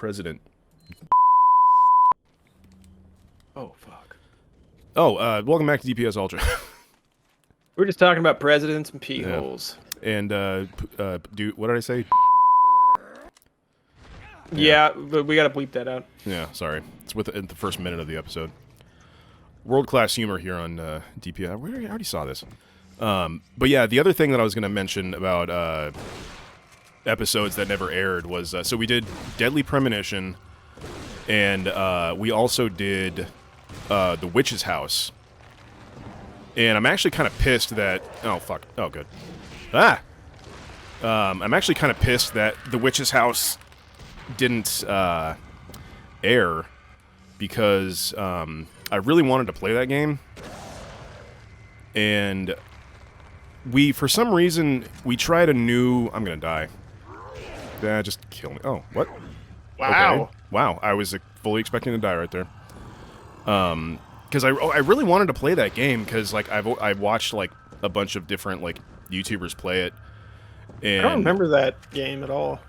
President. Oh, fuck. Oh, welcome back to DPS Ultra. We're just talking about presidents and pee Yeah. holes. And, what did I say? Yeah, but we gotta bleep that out. Yeah, sorry. It's in the first minute of the episode. World-class humor here on DPS. We already saw this. But yeah, the other thing that I was going to mention about episodes that never aired was, so we did Deadly Premonition, and we also did The Witch's House. And I'm actually kind of pissed that... Oh, fuck. Oh, good. Ah! I'm actually kind of pissed that The Witch's House didn't air, because I really wanted to play that game. And for some reason, we tried a new... I'm gonna die. Yeah, just kill me. Oh, what? Wow. Okay. Wow, I was fully expecting to die right there. Because I really wanted to play that game, because, like, I've watched, like, a bunch of different, like, YouTubers play it. And I don't remember that game at all.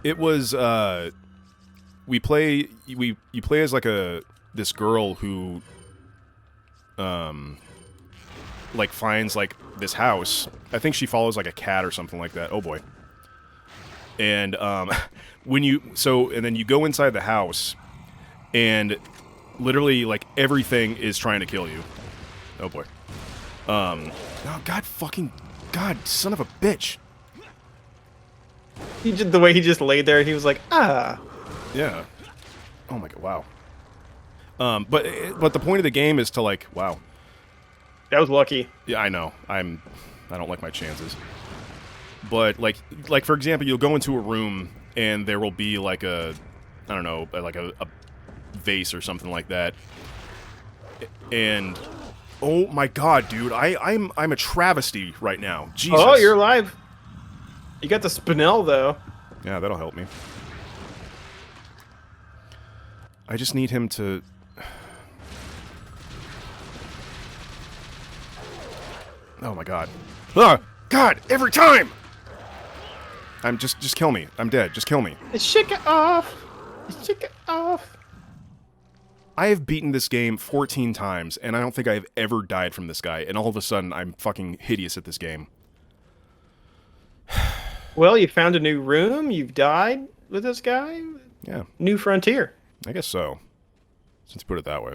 it was, you play as, like, this girl who, like, finds, like, this house. I think she follows, like, a cat or something like that. Oh, boy. And, and then you go inside the house, and literally, like, everything is trying to kill you. Oh, boy. Oh, God, son of a bitch. The way he just laid there, he was like, ah. Yeah. Oh, my God, wow. But the point of the game is to, like, wow. That was lucky. Yeah, I know. I don't like my chances. But, like for example, you'll go into a room, and there will be, like, I don't know, like a vase or something like that. And, oh my God, dude, I'm a travesty right now. Jesus. Oh, you're alive. You got the spinel, though. Yeah, that'll help me. I just need him to... Oh my God. Ah! God, every time! Just kill me. I'm dead. Just kill me. Shake it off. Shake it off. I have beaten this game 14 times, and I don't think I've ever died from this guy, and all of a sudden, I'm fucking hideous at this game. Well, you found a new room. You've died with this guy. Yeah, New frontier. I guess so. Since you put it that way.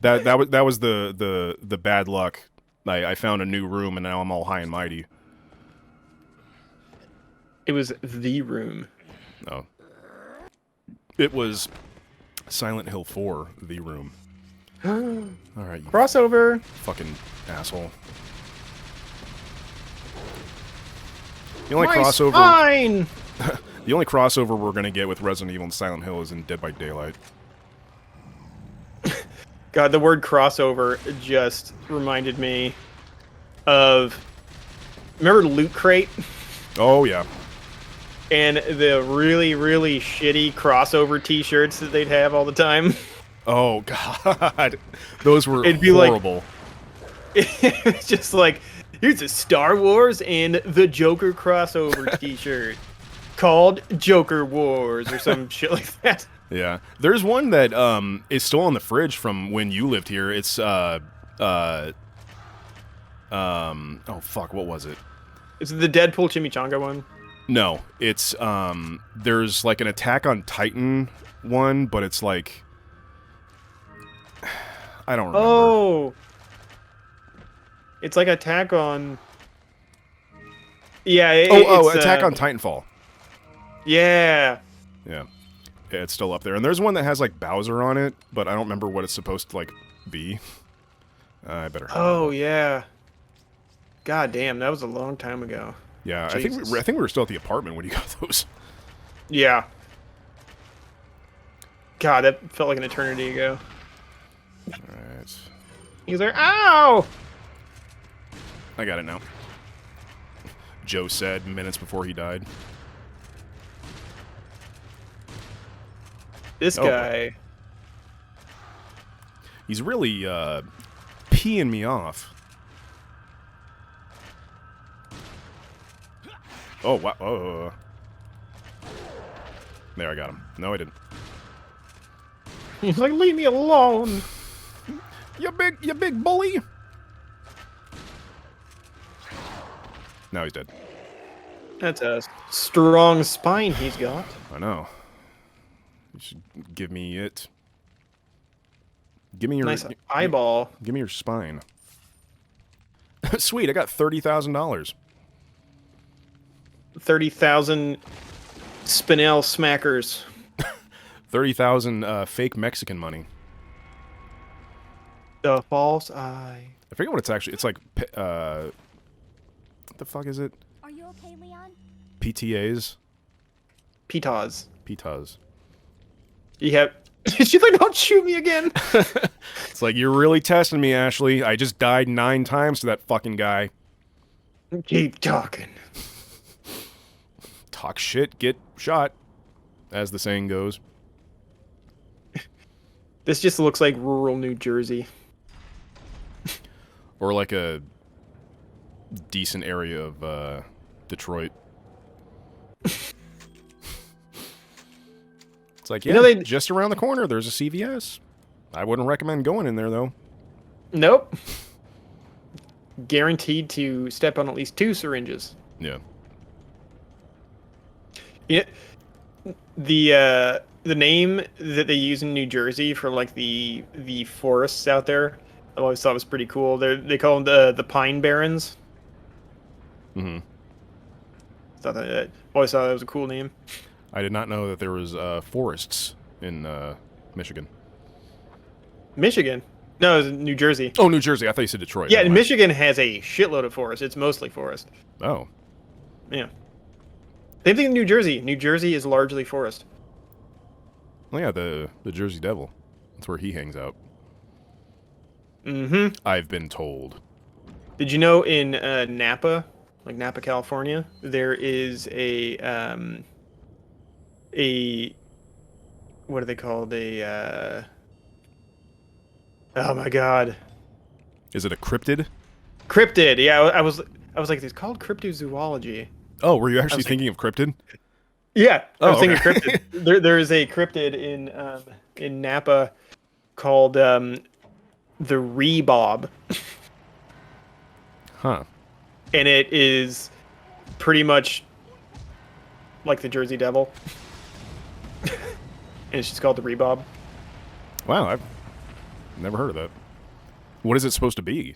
That was the bad luck. I found a new room, and now I'm all high and mighty. It was the room. No. It was Silent Hill 4, The Room. Alright, you Crossover. fucking asshole. The only My crossover spine! the only crossover we're gonna get with Resident Evil and Silent Hill is in Dead by Daylight. God, the word crossover just reminded me of... Remember Loot Crate? Oh yeah. And the really, really shitty crossover t-shirts that they'd have all the time? Oh God. Those were It'd be like- horrible. It's just like, here's a Star Wars and the Joker crossover t-shirt called Joker Wars or some shit like that. Yeah. There's one that is still on the fridge from when you lived here. It's oh fuck, what was it? Is it the Deadpool Chimichanga one? No, it's there's like an Attack on Titan one, but it's like I don't remember. Oh, it's like Attack on. Yeah. Oh, Attack on Titanfall. Yeah. Yeah, it's still up there. And there's one that has like Bowser on it, but I don't remember what it's supposed to like be. I better. Oh yeah. God damn, that was a long time ago. Yeah, Jesus. I think we were still at the apartment when you got those. Yeah. God, that felt like an eternity ago. Alright. He's like, ow! I got it now. Joe said minutes before he died. This Oh. guy. He's really peeing me off. Oh, wow. Oh. There, I got him. No, I didn't. He's like, leave me alone. You big bully. Now he's dead. That's a strong spine he's got. I know. You should give me it. Give me your Nice eyeball. Give me your spine. Sweet, I got $30,000. 30,000 Spinel smackers. 30,000 fake Mexican money. The false eye. I forget what it's actually. It's like, what the fuck is it? Are you okay, Leon? PTAs? Pitas. PTAs. You have. She's like, don't shoot me again. It's like, you're really testing me, Ashley. I just died 9 times to that fucking guy. Keep talking. Talk shit, get shot, as the saying goes. This just looks like rural New Jersey. Or like a decent area of Detroit. It's like, yeah, You know, just around the corner, there's a CVS. I wouldn't recommend going in there, though. Nope. Guaranteed to step on at least 2 syringes. Yeah. Yeah. The name that they use in New Jersey for like the forests out there, I always thought was pretty cool. They call them the Pine Barrens. Mm-hmm. Always thought that was a cool name. I did not know that there was forests in Michigan. Michigan? No, it was New Jersey. Oh, New Jersey. I thought you said Detroit. Yeah, Never mind. Michigan has a shitload of forest. It's mostly forest. Oh. Yeah. Same thing in New Jersey. New Jersey is largely forest. Well, yeah, the Jersey Devil. That's where he hangs out. Mm-hmm. I've been told. Did you know in Napa, like Napa, California, there is a what are they called? Oh my god. Is it a cryptid? Cryptid. Yeah, I was like, it's called cryptozoology. Oh, were you actually like- thinking of cryptid? Yeah, I was Oh, thinking okay. cryptid. There is a cryptid in Napa called the Rebob, Huh. and it is pretty much like the Jersey Devil, and it's just called the Rebob. Wow, I've never heard of that. What is it supposed to be?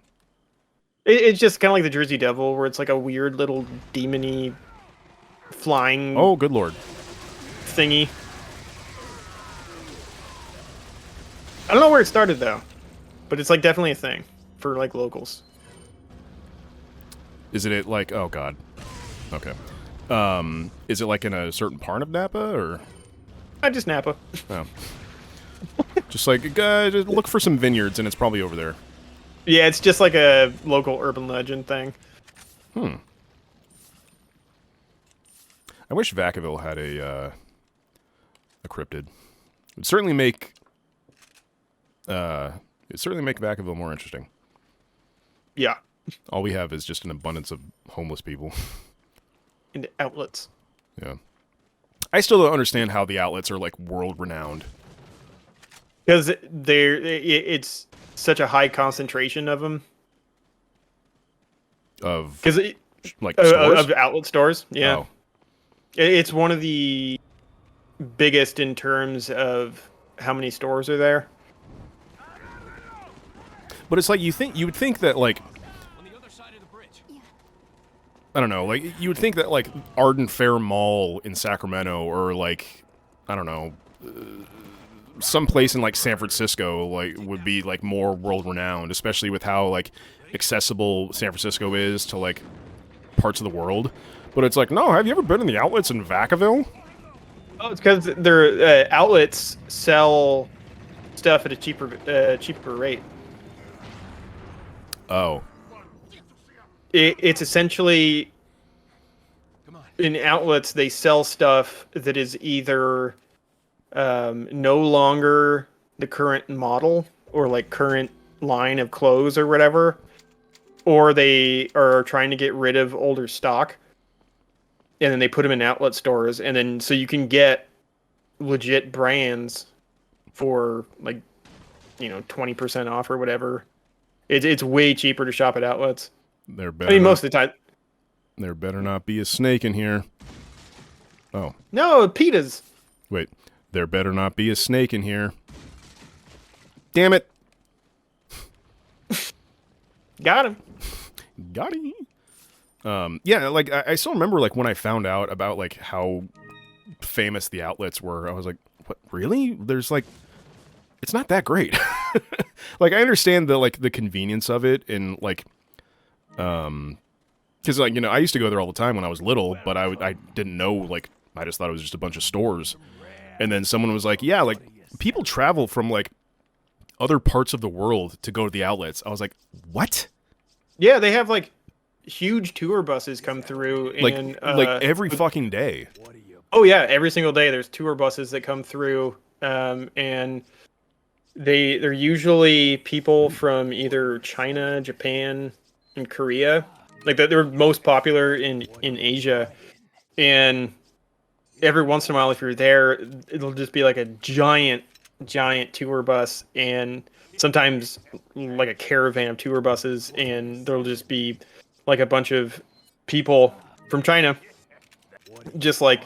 It's just kind of like the Jersey Devil, where it's like a weird little demony flying Oh, good lord. thingy. I don't know where it started though, but it's like definitely a thing for like locals. Is it like, oh god. Okay. Is it like in a certain part of Napa, or? I just Napa. Oh. Just like, just look for some vineyards, and it's probably over there. Yeah, it's just like a local urban legend thing. I wish Vacaville had a cryptid. It would certainly make Vacaville more interesting. Yeah, All we have is just an abundance of homeless people. into outlets. Yeah. I still don't understand how the outlets are like world renowned. Because it's such a high concentration of them. Of Because like stores? of outlet stores, yeah. Oh. It's one of the biggest in terms of how many stores are there. But it's like you would think that like I don't know, like you would think that like Arden Fair Mall in Sacramento or like I don't know, some place in like San Francisco like would be like more world renowned, especially with how like accessible San Francisco is to like parts of the world. But it's like, no, have you ever been in the outlets in Vacaville? Oh, it's because their outlets sell stuff at a cheaper rate. Oh. It's essentially in outlets they sell stuff that is either no longer the current model or like current line of clothes or whatever, or they are trying to get rid of older stock, and then they put them in outlet stores, and then so you can get legit brands for like 20% off or whatever. It's way cheaper to shop at outlets. There I mean, most of the time. There better not be a snake in here. Oh. No, pitas. Wait. There better not be a snake in here. Damn it. Got him. Got him. Yeah, like, I still remember, like, when I found out about, like, how famous the outlets were, I was like, what, really? There's, like, it's not that great. Like, I understand the, like, the convenience of it, and, like, because, like, I used to go there all the time when I was little, but I didn't know, like, I just thought it was just a bunch of stores. And then someone was like, yeah, like, people travel from, like, other parts of the world to go to the outlets. I was like, what? Yeah, they have, like, huge tour buses come through. And, like every fucking day. Oh, yeah, every single day there's tour buses that come through. And they're usually people from either China, Japan, and Korea. Like, they're most popular in Asia. And every once in a while, if you're there, it'll just be like a giant tour bus, and sometimes like a caravan of tour buses, and there'll just be like a bunch of people from China just like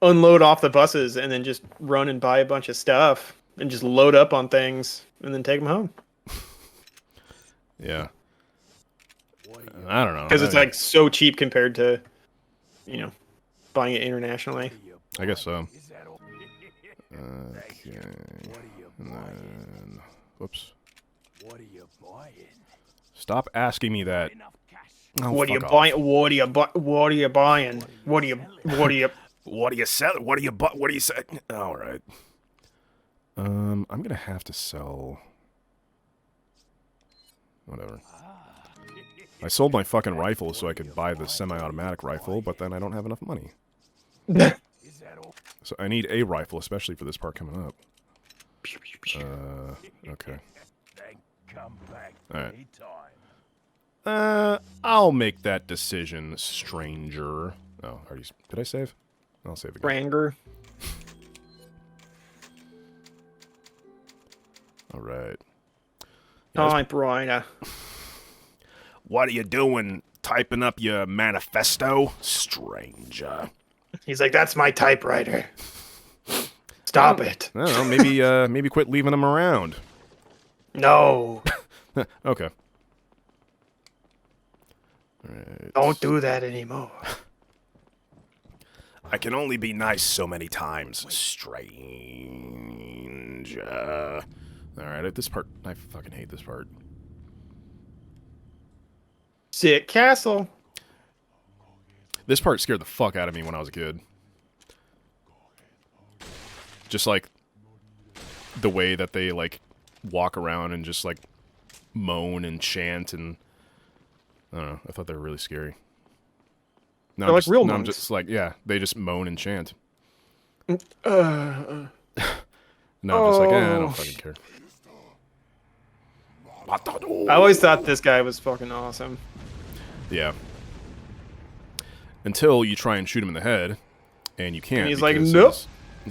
unload off the buses and then just run and buy a bunch of stuff and just load up on things and then take them home. Yeah. I don't know. Because it's like so cheap compared to buying it internationally. I guess so. Okay. And then, whoops. Stop asking me that. Oh, what are you buying? What are you buying? What are you buying? What are you? What do you sell? What do you buy? What do you say? All right. I'm gonna have to sell. Whatever. I sold my fucking rifle so I could buy the semi-automatic rifle, but then I don't have enough money. So I need a rifle, especially for this part coming up. Okay. Alright. I'll make that decision, stranger. Oh, did I save? I'll save again. Ranger. Alright. Typewriter. What are you doing? Typing up your manifesto? Stranger. He's like, that's my typewriter. Stop it. I don't know, maybe quit leaving them around. No. Okay. Right. Don't do that anymore. I can only be nice so many times. Stranger. Alright, this part, I fucking hate this part. Sick castle. This part scared the fuck out of me when I was a kid. Just like the way that they like walk around and just like moan and chant, and I don't know, I thought they were really scary. They're like real I'm monks. just like, yeah, they just moan and chant. No, I'm just like, I don't fucking care. I always thought this guy was fucking awesome. Yeah. Until you try and shoot him in the head, and you can't. And he's like, because nope.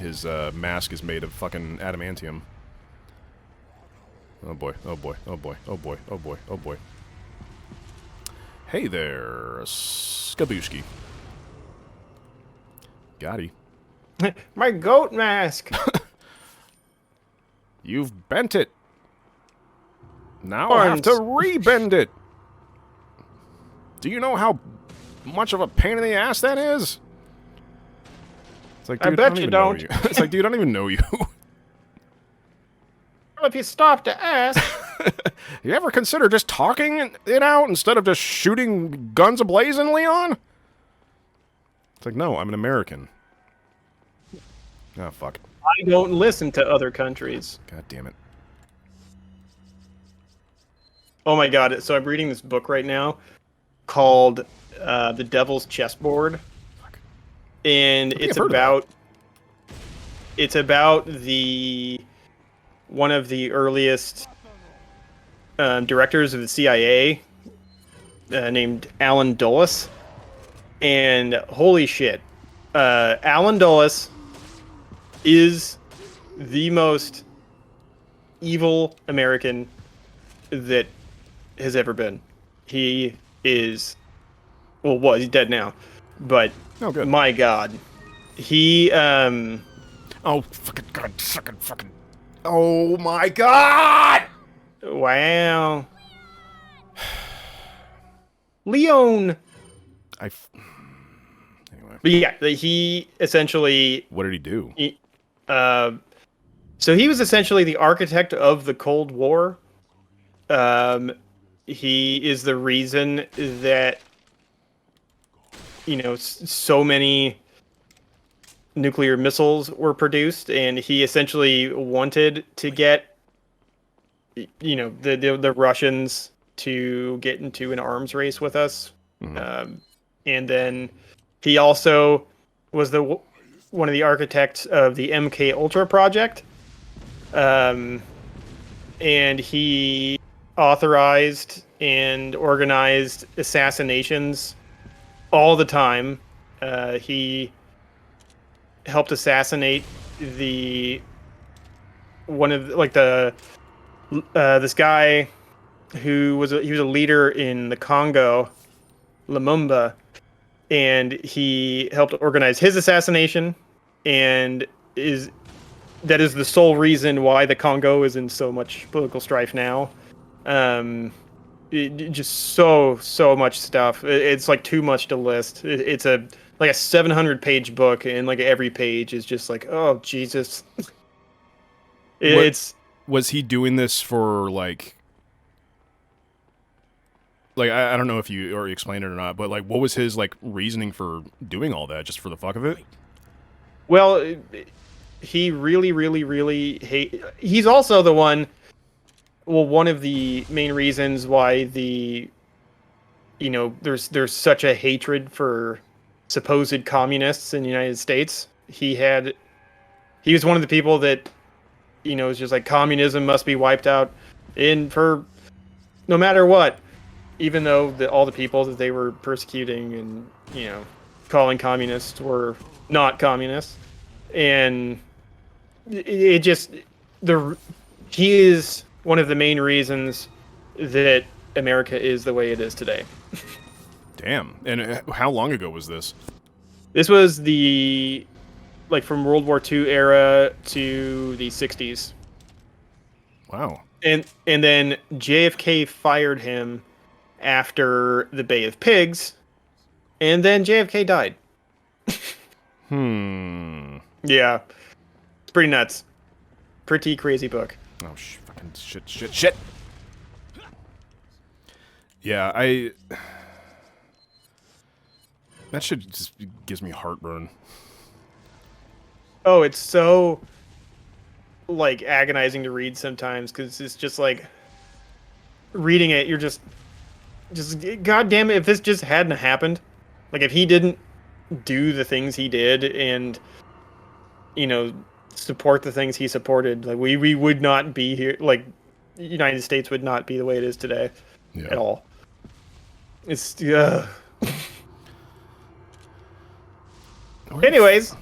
His mask is made of fucking adamantium. Oh boy, oh boy, oh boy, oh boy, oh boy, oh boy. Hey there, Skabooski. Gotti. My goat mask. You've bent it. Now I have to rebend it. Do you know how much of a pain in the ass that is? It's like, dude, I bet you know don't. you. It's like, dude, I don't even know you. Well, if you stop to ask. You ever consider just talking it out instead of just shooting guns ablazing, Leon? It's like, no, I'm an American. Oh, fuck. I don't listen to other countries. God damn it. Oh my god, so I'm reading this book right now called The Devil's Chessboard. Fuck. And it's about the one of the earliest directors of the CIA named Alan Dulles. And holy shit. Alan Dulles is the most evil American that has ever been. He is, well, he's dead now, but Oh, good. my God, he Oh, fucking God, fucking. Oh my God! wow, Leon. Anyway, But yeah, he essentially what did he do? So he was essentially the architect of the Cold War. He is the reason that, so many nuclear missiles were produced, and he essentially wanted to get, the Russians to get into an arms race with us. And then he also was one of the architects of the MK Ultra project. And he authorized and organized assassinations all the time. He helped assassinate this guy who was a leader in the Congo, Lumumba, and he helped organize his assassination, and that is the sole reason why the Congo is in so much political strife now. Just so much stuff. It's like too much to list. It's a 700-page book, and like every page is just like, oh Jesus. Was he doing this for like I don't know if you already explained it or not, but like what was his like reasoning for doing all that? Just for the fuck of it? Well, he really, really, really he's also the one. Well, one of the main reasons why there's such a hatred for supposed communists in the United States. He was one of the people that, is just like, communism must be wiped out for no matter what, even though all the people that they were persecuting and, calling communists were not communists. And he is one of the main reasons that America is the way it is today. Damn. And how long ago was this? This was from World War II era to the 60s. Wow. And then JFK fired him after the Bay of Pigs, and then JFK died. Yeah. It's pretty nuts. Pretty crazy book. Oh, fucking shit. Yeah, that shit just gives me heartburn. Oh, it's so, like, agonizing to read sometimes, because it's just, like, reading it, you're just, God damn it, if this just hadn't happened, like, if he didn't do the things he did and, support the things he supported, like, we would not be here, like, the United States would not be the way it is today at all. It's, Anyways.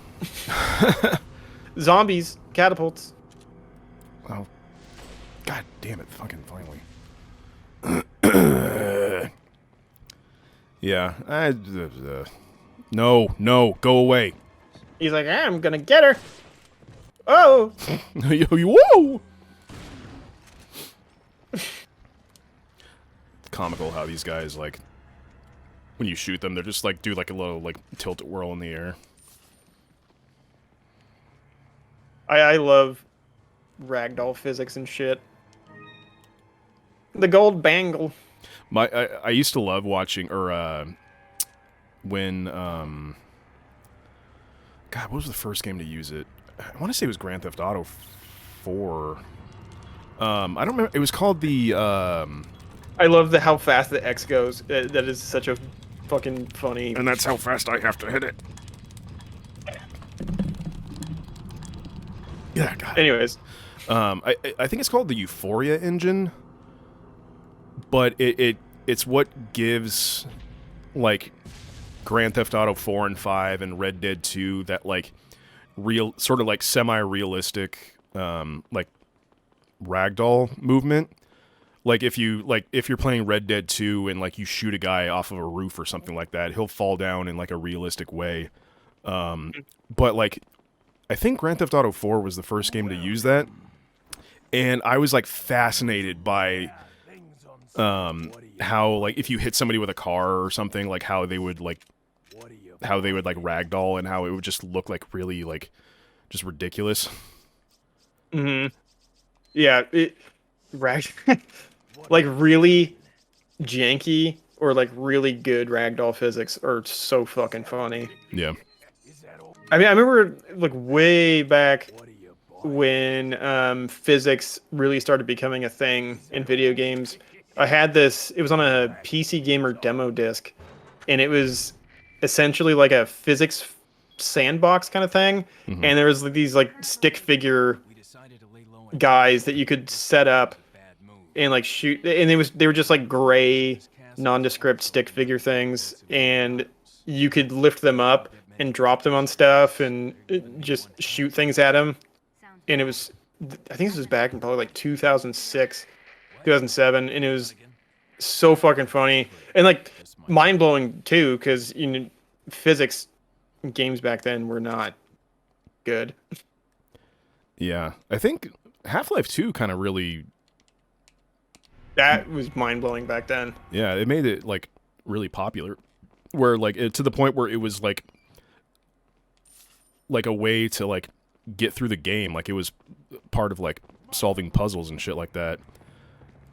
Zombies, catapults. Oh, God damn it! Fucking finally. Yeah. No, go away. He's like, I'm gonna get her. Oh. Whoa. It's comical how these guys, like, when you shoot them, they're just like do like a little like tilt whirl in the air. I love ragdoll physics and shit. The gold bangle. I used to love watching when God, what was the first game to use it? I want to say it was Grand Theft Auto 4. I don't remember. It was called the I love how fast the X goes. That is such a fucking funny. And that's how fast I have to hit it. Yeah, God. Anyways, I think it's called the Euphoria engine, but it's what gives, like, Grand Theft Auto 4 and 5 and Red Dead 2 that like real sort of like semi-realistic like ragdoll movement. Like if you're playing Red Dead 2 and like you shoot a guy off of a roof or something like that, he'll fall down in like a realistic way. But like I think Grand Theft Auto 4 was the first game to use that. And I was like fascinated by how like if you hit somebody with a car or something, like how they would like ragdoll and how it would just look like really like just ridiculous. Yeah, like really janky or like really good ragdoll physics are so fucking funny. Yeah. I mean, I remember like way back when physics really started becoming a thing in video games. I had this, it was on a PC Gamer demo disc, and it was essentially like a physics sandbox kind of thing. And there was like, these like stick figure guys that you could set up and like shoot, and they were just like gray nondescript stick figure things, and you could lift them up and drop them on stuff and just shoot things at them. And it was, I think this was back in probably like 2006, 2007, and it was so fucking funny and like mind-blowing too, because you know physics games back then were not good. Yeah, I think Half-Life 2 kind of really, that was mind-blowing back then. yeah, it made it like really popular, where like to the point where it was like a way to like get through the game, like it was part of like solving puzzles and shit like that.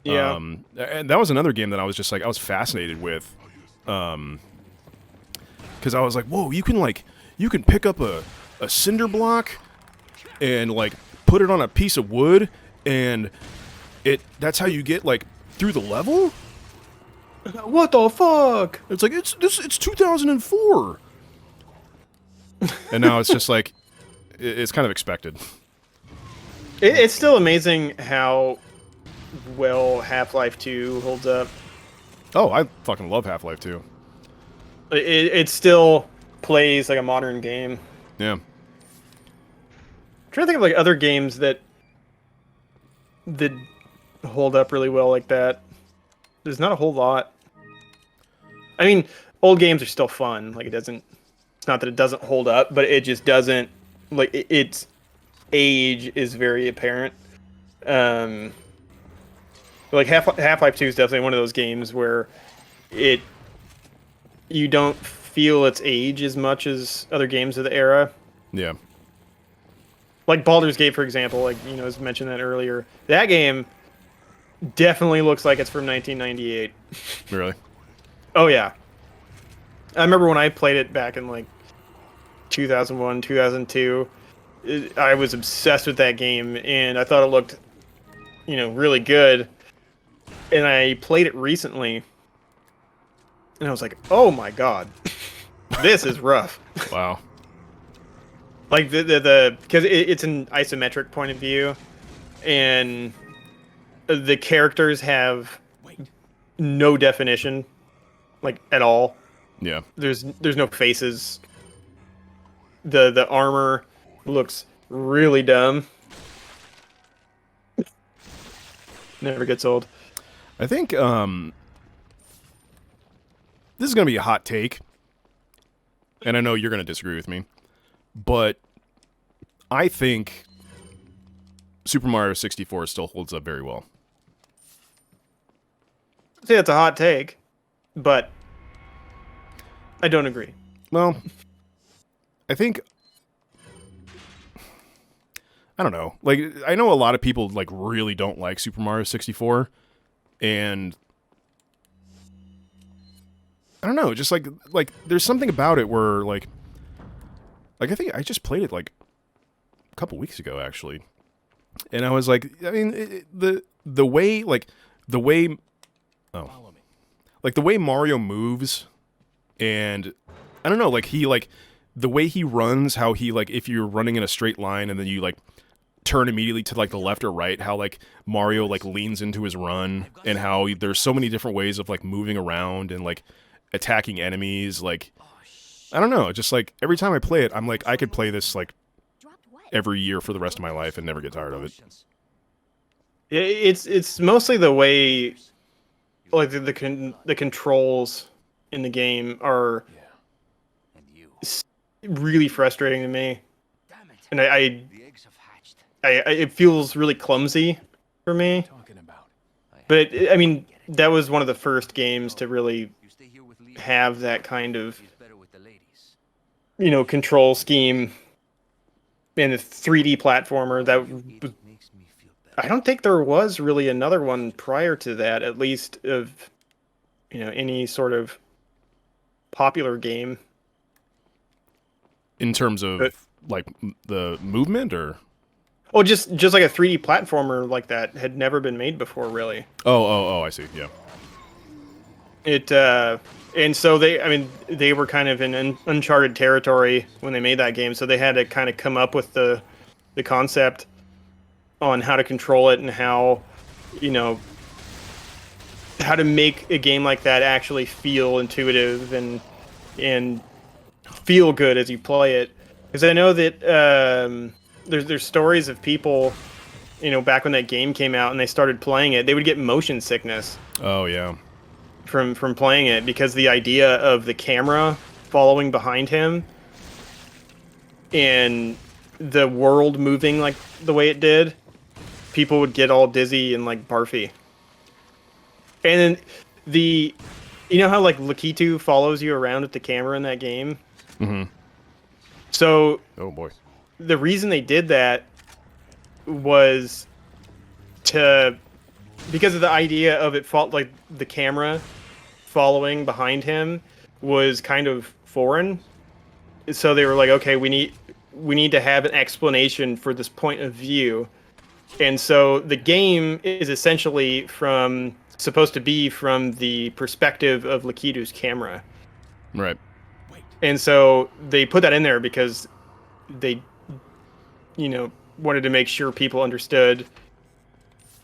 Yeah. And that was another game that I was just like I was fascinated with, because I was like, whoa, you can pick up a cinder block and like put it on a piece of wood, and that's how you get like through the level. What the fuck? It's like it's 2004. And now it's just like it's kind of expected. It's still amazing how well Half-Life 2 holds up. Oh, I fucking love Half-Life 2. It still plays like a modern game. Yeah. I'm trying to think of like other games that hold up really well like that. There's not a whole lot. I mean, old games are still fun. Like it's not that it doesn't hold up, but it just doesn't, like its age is very apparent. Like Half-Life 2 is definitely one of those games where you don't feel its age as much as other games of the era. Yeah. Like Baldur's Gate, for example, like, you know, as mentioned that earlier. That game definitely looks like it's from 1998. Really? Oh, yeah. I remember when I played it back in, like, 2001, 2002. I was obsessed with that game, and I thought it looked, you know, really good. And I played it recently, and I was like, oh my god. This is rough. Wow. Like because it's an isometric point of view, and the characters have no definition, like at all. Yeah. There's no faces. The armor looks really dumb. Never gets old. I think this is gonna be a hot take, and I know you're gonna disagree with me, but I think Super Mario 64 still holds up very well. I'd say that's a hot take, but I don't agree. Well, I think I don't know. Like I know a lot of people like really don't like Super Mario 64, and I don't know, just like there's something about it where like I think I just played it like a couple weeks ago actually, and I was like, I mean the way Mario moves, and I don't know, like he like the way he runs, how he like if you're running in a straight line and then you like turn immediately to like the left or right, how like Mario like leans into his run, and how there's so many different ways of like moving around and like attacking enemies, like I don't know. Just like every time I play it, I'm like, I could play this like every year for the rest of my life and never get tired of it. It's mostly the way, like the controls in the game are really frustrating to me, and it feels really clumsy for me. But I mean, that was one of the first games to really have that kind of, control scheme in a 3D platformer. I don't think there was really another one prior to that, at least of, any sort of popular game. In terms of like the movement, or just like a 3D platformer like that had never been made before, really. I see. Yeah. And so they were kind of in uncharted territory when they made that game, so they had to kind of come up with the concept on how to control it and how to make a game like that actually feel intuitive and feel good as you play it. Because I know that there's stories of people, back when that game came out and they started playing it, they would get motion sickness. Oh yeah. From playing it, because the idea of the camera following behind him and the world moving like the way it did, people would get all dizzy and like barfy. And then how like Lakitu follows you around with the camera in that game? Mm-hmm. So, oh boy, the reason they did that was because of the idea of like the camera following behind him was kind of foreign. So they were like, okay, we need to have an explanation for this point of view. And so the game is essentially supposed to be from the perspective of Lakitu's camera. Right. And so they put that in there because they, wanted to make sure people understood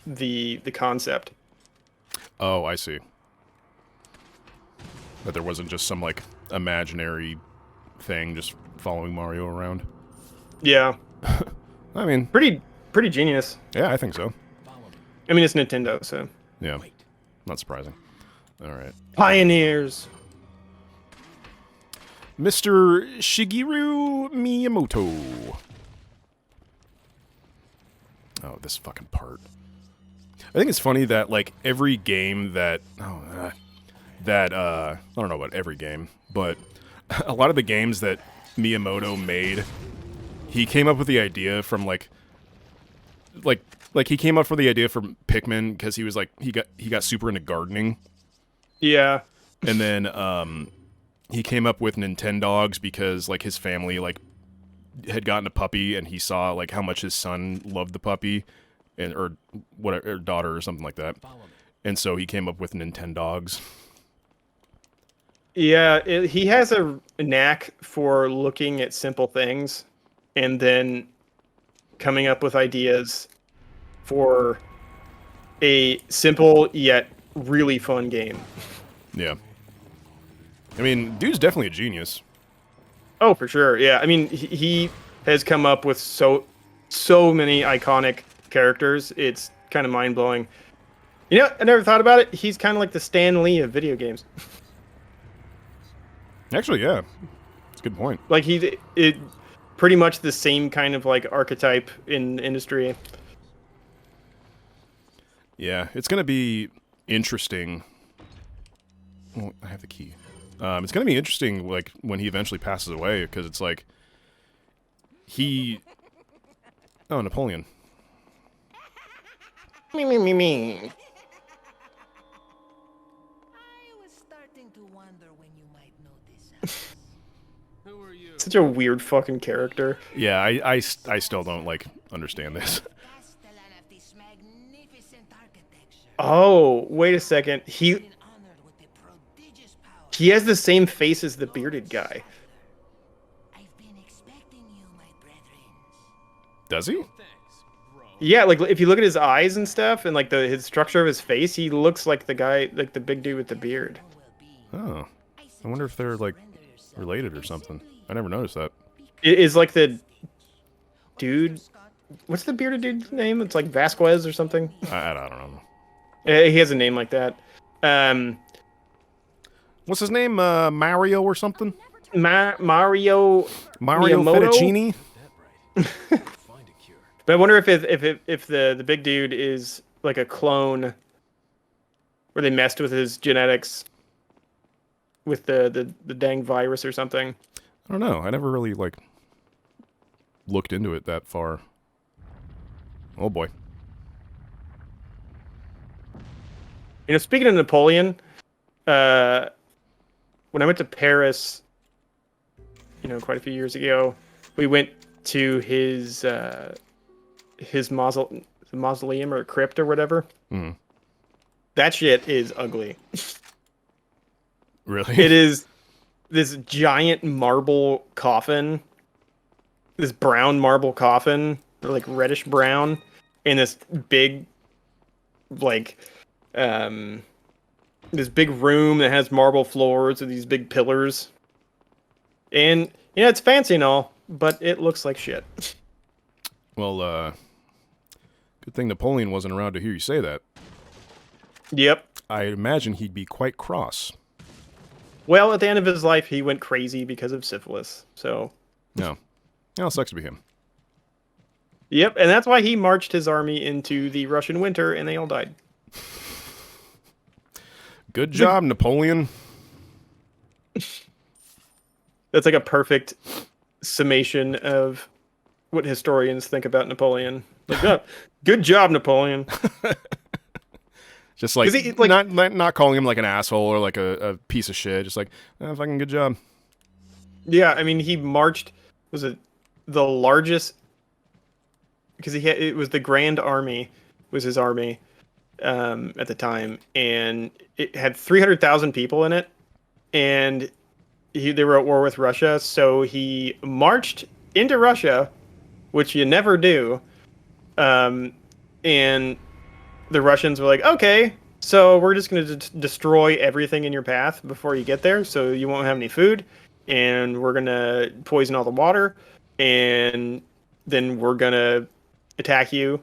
the concept. Oh, I see. That there wasn't just some like imaginary thing just following Mario around. Yeah. I mean, pretty genius. Yeah, I think so. I mean, it's Nintendo, so. Yeah. Not surprising. All right. Pioneers. Mr. Shigeru Miyamoto. Oh, this fucking part. I think it's funny that like every game that I don't know about every game, but a lot of the games that Miyamoto made, he came up with the idea from like he came up with the idea from Pikmin because he was like he got super into gardening. Yeah. And then he came up with Nintendogs because like his family like had gotten a puppy and he saw like how much his son loved the puppy or whatever, or daughter or something like that. And so he came up with Nintendogs. Yeah, he has a knack for looking at simple things and then coming up with ideas for a simple yet really fun game. Yeah. I mean, dude's definitely a genius. Oh, for sure. Yeah, I mean, he has come up with so many iconic characters. It's kind of mind-blowing. I never thought about it. He's kind of like the Stan Lee of video games. Actually, yeah. That's a good point. Like, it pretty much the same kind of, like, archetype in the industry. Yeah, it's going to be interesting. Well, I have the key. It's going to be interesting, like, when he eventually passes away, because it's like, Oh, Napoleon. Me. I was starting to wonder when you might notice. Who are you? Such a weird fucking character. Yeah, I still don't, like, understand this. Castellan of this magnificent architecture. Oh, wait a second. Been honored with the prodigious power. He has the same face as the bearded guy. I've been expecting you, my brethren. Does he? Thanks, bro. Yeah, like if you look at his eyes and stuff, and like his structure of his face, he looks like the guy, like the big dude with the beard. Will be. Oh. I wonder if they're, like, related or something. I never noticed that. It is like the dude. What's the bearded dude's name? It's like Vasquez or something. I don't know. He has a name like that. What's his name? Mario or something? Mario Mario Miyamoto? Fettuccine? Find a cure. But I wonder if the big dude is like a clone, where they messed with his genetics with the dang virus or something. I don't know. I never really looked into it that far. Oh boy. You know, speaking of Napoleon, when I went to Paris, quite a few years ago, we went to his mausoleum or crypt or whatever. Mm. That shit is ugly. Really? It is this giant marble coffin, this brown marble coffin, like reddish brown, in this big, this big room that has marble floors with these big pillars. And it's fancy and all, but it looks like shit. Well, good thing Napoleon wasn't around to hear you say that. Yep. I imagine he'd be quite cross. Well, at the end of his life, he went crazy because of syphilis. So, No. Well, sucks to be him. yep, and that's why he marched his army into the Russian winter, and they all died. Good job, Napoleon. That's like a perfect summation of what historians think about Napoleon. Like, oh, good job, Napoleon. Just like, 'Cause he, not calling him like an asshole or like a piece of shit. Just like, fucking good job. Yeah, I mean, he marched. Was it the largest? Because it was the Grand Army, was his army at the time, and it had 300,000 people in it, and they were at war with Russia, so he marched into Russia, which you never do, and the Russians were like, okay, so we're just going to destroy everything in your path before you get there, so you won't have any food, and we're going to poison all the water, and then we're going to attack you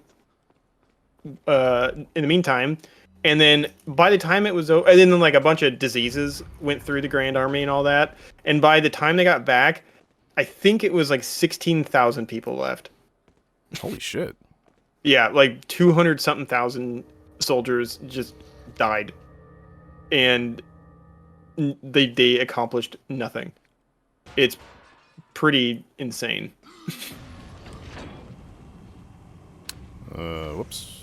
in the meantime. And then by the time it was over, and then like a bunch of diseases went through the Grand Army and all that, and by the time they got back, I think it was like 16,000 people left. Holy shit. Yeah, like 200 something thousand soldiers just died, and they accomplished nothing. It's pretty insane. Whoops.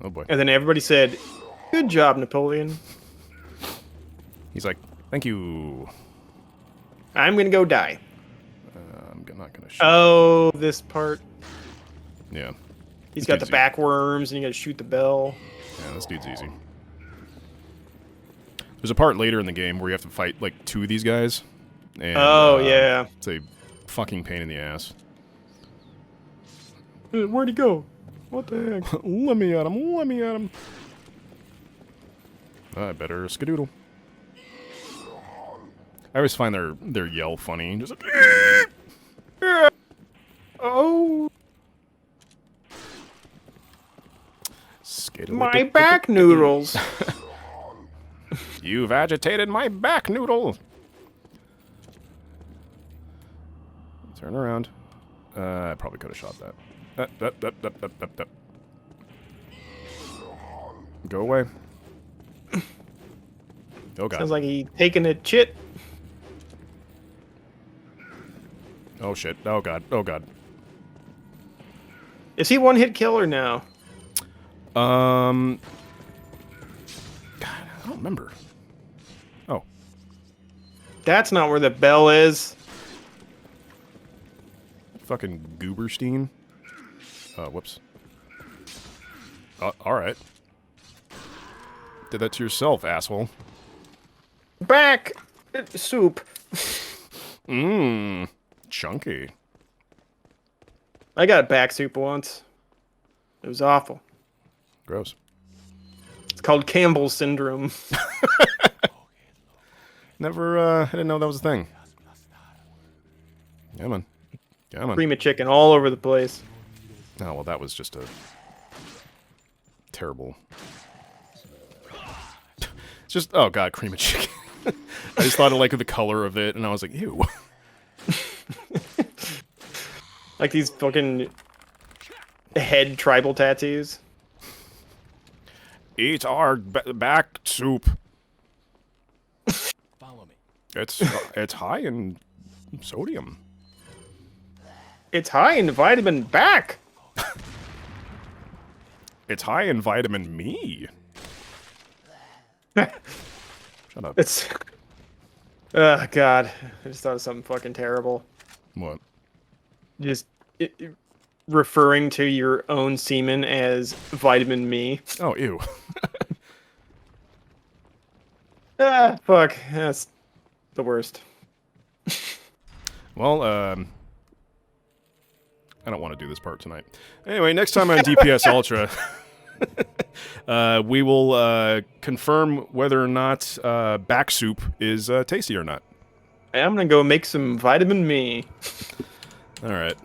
Oh boy. And then everybody said, "Good job, Napoleon. He's like, thank you. I'm gonna go die." I'm not gonna shoot. Oh, this part. Yeah. He's This got the dude's backworms, and you gotta shoot the bell. Yeah, this dude's easy. There's a part later in the game where you have to fight like two of these guys. And, Yeah. It's a fucking pain in the ass. Where'd he go? What the heck? Let me at him. Let me at him. I better skadoodle. I always find their yell funny. Just like, Oh, Skadoo- my back noodles. You've agitated my back noodle. Turn around. I probably could have shot that. Go away. Oh god. Sounds like he taking a chit. Oh shit. Oh god. Oh god. Is he one hit killer now? God, I don't remember. Oh. That's not where the bell is. Fucking Gooberstein. Whoops. Alright. Did that to yourself, asshole. Back soup. Mmm. Chunky. I got back soup once. It was awful. Gross. It's called Campbell's syndrome. Never, I didn't know that was a thing. Yeah, man. Yeah, man. Cream of chicken all over the place. Oh, well, that was just a terrible... It's just, oh god, cream of chicken. I just thought of, like, the color of it, and I was like, ew. Like these fucking head tribal tattoos. Eat our back soup. Follow me. It's high in sodium. It's high in vitamin back. It's high in vitamin me. Shut up. It's. Oh god, I just thought of something fucking terrible. What? Just referring to your own semen as vitamin me. Oh, ew. Ah, fuck. That's the worst. Well, I don't want to do this part tonight. Anyway, next time on DPS Ultra, we will confirm whether or not back soup is tasty or not. I'm gonna go make some vitamin me. All right.